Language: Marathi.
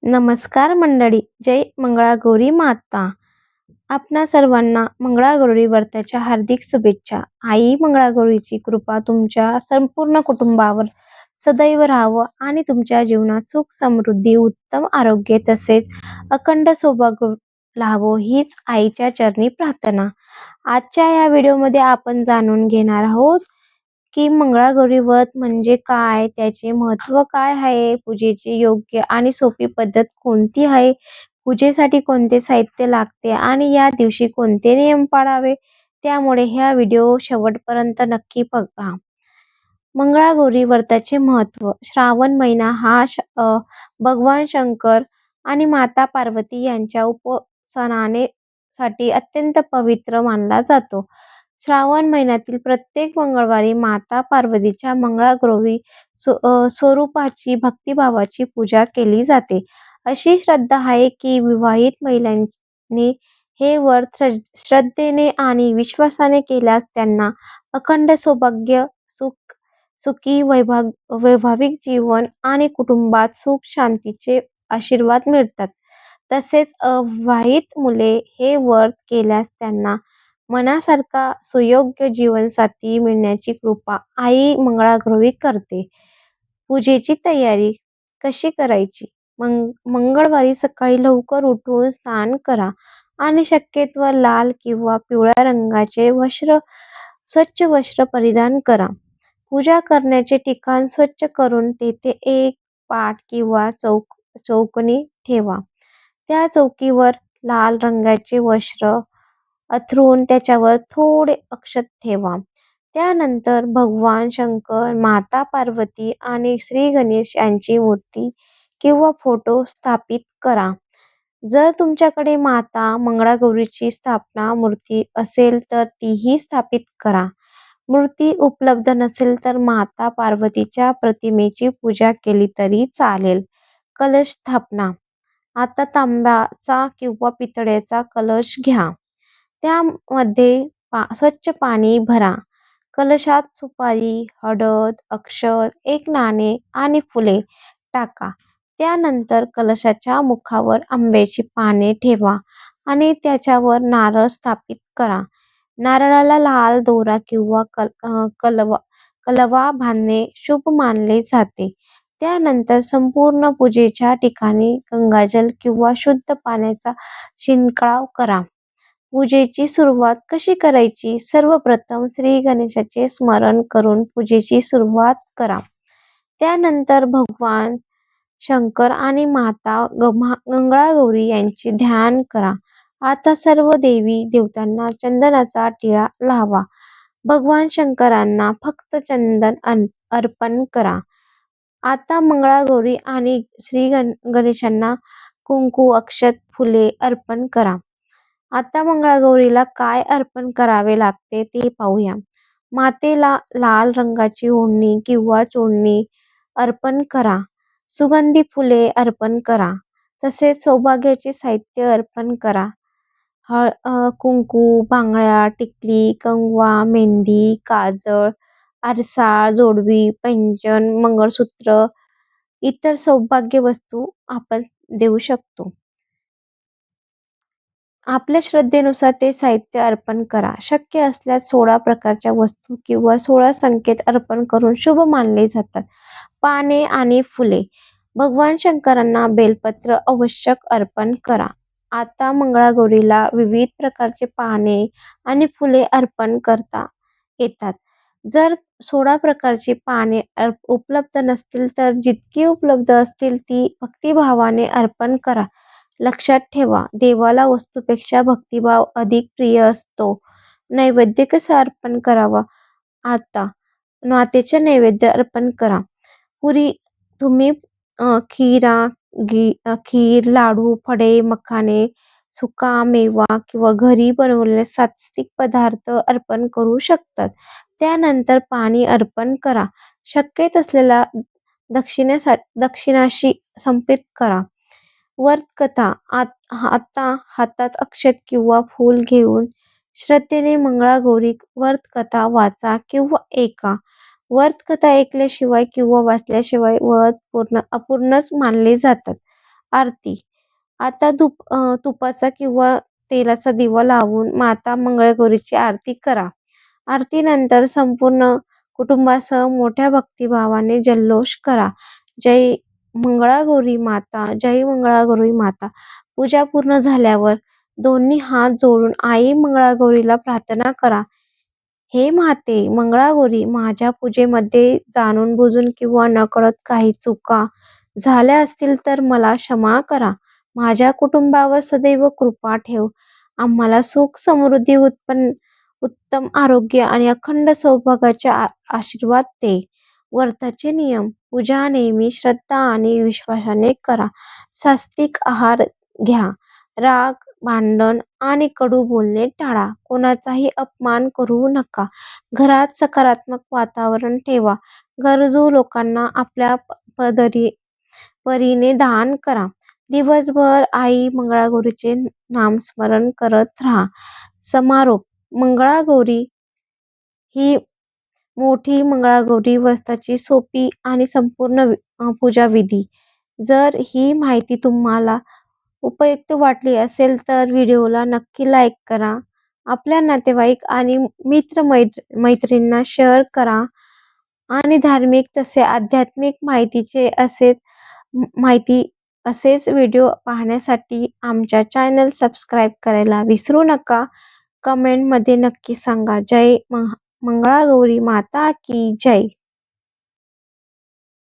नमस्कार मंडळी, जय मंगळागौरी माता. आपणा सर्वांना मंगळागौरी व्रताच्या हार्दिक शुभेच्छा. आई मंगळागौरीची कृपा तुमच्या संपूर्ण कुटुंबावर सदैव राहावं आणि तुमच्या जीवनात सुख समृद्धी, उत्तम आरोग्य तसेच अखंड सौभाग्य लाभो हीच आईच्या चरणी प्रार्थना. आजच्या या व्हिडिओमध्ये आपण जाणून घेणार आहोत की मंगळागौरी व्रत म्हणजे काय, त्याचे महत्त्व काय आहे, पूजेची योग्य आणि सोपी पद्धत कोणती आहे, पूजेसाठी कोणते साहित्य लागते आणि या दिवशी कोणते नियम पाळावे. त्यामुळे हा व्हिडिओ शेवटपर्यंत नक्की बघा. मंगळागौरी व्रताचे महत्त्व. श्रावण महिना हा भगवान शंकर आणि माता पार्वती यांच्या उपासनाने साठी अत्यंत पवित्र मानला जातो. श्रावण महिन्यातील प्रत्येक मंगळवारी माता पार्वतीच्या मंगळागौरी स्वरूपाची भक्तिभावाची पूजा केली जाते. अशी श्रद्धा आहे की विवाहित महिलांनी हे व्रत श्रद्धेने आणि विश्वासाने केल्यास त्यांना अखंड सौभाग्य, सुखी वैवाहिक जीवन आणि कुटुंबात सुख शांतीचे आशीर्वाद मिळतात. तसेच अविवाहित मुले हे व्रत केल्यास त्यांना मनासारखा सुयोग्य जीवनसाथी मिळण्याची कृपा आई मंगळागौरी करते. पूजेची तयारी कशी करायची? मंगळवारी सकाळी लवकर उठून स्नान करा आणि शक्यतोवर लाल किंवा पिवळ्या रंगाचे स्वच्छ वस्त्र परिधान करा. पूजा करण्याचे ठिकाण स्वच्छ करून तेथे एक पाट किंवा चौकणी ठेवा. त्या चौकीवर लाल रंगाचे वस्त्र अंथरून त्याच्यावर थोडे अक्षत ठेवा. त्यानंतर भगवान शंकर, माता पार्वती आणि श्री गणेश यांची मूर्ती किंवा फोटो स्थापित करा. जर तुमच्याकडे माता मंगळागौरीची स्थापना मूर्ती असेल तर तीही स्थापित करा. मूर्ती उपलब्ध नसेल तर माता पार्वतीच्या प्रतिमेची पूजा केली तरी चालेल. कलश स्थापना. आता तांब्याचा किंवा पितळेचा कलश घ्या. त्यामध्ये स्वच्छ पाणी भरा. कलशात सुपारी, हळद, अक्षत, एक नाणे आणि फुले टाका. त्यानंतर कलशाच्या मुखावर आंब्याची पाने ठेवा आणि त्याच्यावर नारळ स्थापित करा. नारळाला लाल दोरा किंवा कलवा बांधणे शुभ मानले जाते. त्यानंतर संपूर्ण पूजेच्या ठिकाणी गंगाजल किंवा शुद्ध पाण्याचा शिंपडाव करा. पूजेची सुरुवात कशी करायची? सर्वप्रथम श्री गणेशाचे स्मरण करून पूजेची सुरुवात करा. त्यानंतर भगवान शंकर आणि माता मंगळागौरी यांचे ध्यान करा. आता सर्व देवी देवतांना चंदनाचा टिळा लावा. भगवान शंकरांना फक्त चंदन अर्पण करा. आता मंगळागौरी आणि श्री गणेशांना कुंकू, अक्षत, फुले अर्पण करा. आता मंगळागौरीला काय अर्पण करावे लागते ते पाहूया. मातेला लाल रंगाची ओढणी किंवा चोळणी अर्पण करा. सुगंधी फुले अर्पण करा. तसेच सौभाग्याचे साहित्य अर्पण करा. कुंकू, बांगड्या, टिकली, कंगवा, मेहंदी, काजळ, आरसा, जोडवी, पैंजण, मंगळसूत्र, इतर सौभाग्य वस्तू आपण देऊ शकतो. आपल्या श्रद्धेनुसार ते साहित्य अर्पण करा. शक्य असल्यास 16 प्रकारच्या वस्तू किंवा 16 संकेत अर्पण करून शुभ मानले जातात. पाने आणि फुले. भगवान शंकरांना बेलपत्र आवश्यक अर्पण करा. आता मंगळागौरीला विविध प्रकारचे पाने आणि फुले अर्पण करता येतात. जर 16 प्रकारची पाने उपलब्ध नसतील तर जितकी उपलब्ध असतील ती भक्तिभावाने अर्पण करा. लक्षात ठेवा, देवाला वस्तूपेक्षा भक्तिभाव अधिक प्रिय असतो. नैवेद्य कसा अर्पण करावा? आता मातेचे नैवेद्य अर्पण करा. तुम्ही खीर, लाडू, फळे, मखाने, सुका मेवा किंवा घरी बनवलेले सात्विक पदार्थ अर्पण करू शकतात. त्यानंतर पाणी अर्पण करा. शक्यत असलेला दक्षिणाशी संपित करा. व्रतकथा. आता हातात अक्षत किंवा फूल घेऊन श्रद्धेने मंगळागौरी व्रतकथा वाचा किंवा ऐका. व्रतकथा ऐकल्याशिवाय किंवा वाचल्याशिवाय व्रत अपूर्णच मानले जातात. आरती. आता तुपाचा किंवा तेलाचा दिवा लावून माता मंगळागौरीची आरती करा. आरतीनंतर संपूर्ण कुटुंबासह मोठ्या भक्तिभावाने जल्लोष करा. जय मंगळागौरी माता, जय मंगळागौरी माता. पूजा पूर्ण झाल्यावर दोन्ही हात जोडून आई मंगळागौरीला प्रार्थना करा. हे माते मंगळागौरी, माझ्या पूजेमध्ये जाणून-बुजून किंवा नकळत काही चुका झाल्या असतील तर मला क्षमा करा. माझ्या कुटुंबावर सदैव कृपा ठेव. आम्हाला सुख, समृद्धी, उत्तम आरोग्य आणि अखंड सौभाग्याचे आशीर्वाद दे. व्रताचे नियम: पूजा नेहमी श्रद्धा आणि विश्वासाने करा. सात्विक आहार घ्या. राग, भांडण आणि कडू बोलणे टाळा. कोणाचाही अपमान करू नका. घरात सकारात्मक वातावरण ठेवा. गरजू लोकांना आपल्या परीने दान करा. दिवसभर आई मंगळागौरीचे नामस्मरण करत राहा. समारोप: मंगळागौरी ही मोठी मंगळागौरी व्रताची सोपी आणि संपूर्ण पूजा विधी. जर ही माहिती तुम्हाला उपयुक्त वाटली असेल तर व्हिडिओला नक्की लाईक करा. आपल्या नातेवाईक आणि मैत्रिणींना शेअर करा आणि धार्मिक तसे आध्यात्मिक माहिती असेच व्हिडिओ पाहण्यासाठी आमच्या चॅनल सबस्क्राईब करायला विसरू नका. कमेंटमध्ये नक्की सांगा. जय मंगळागौरी माता की जय.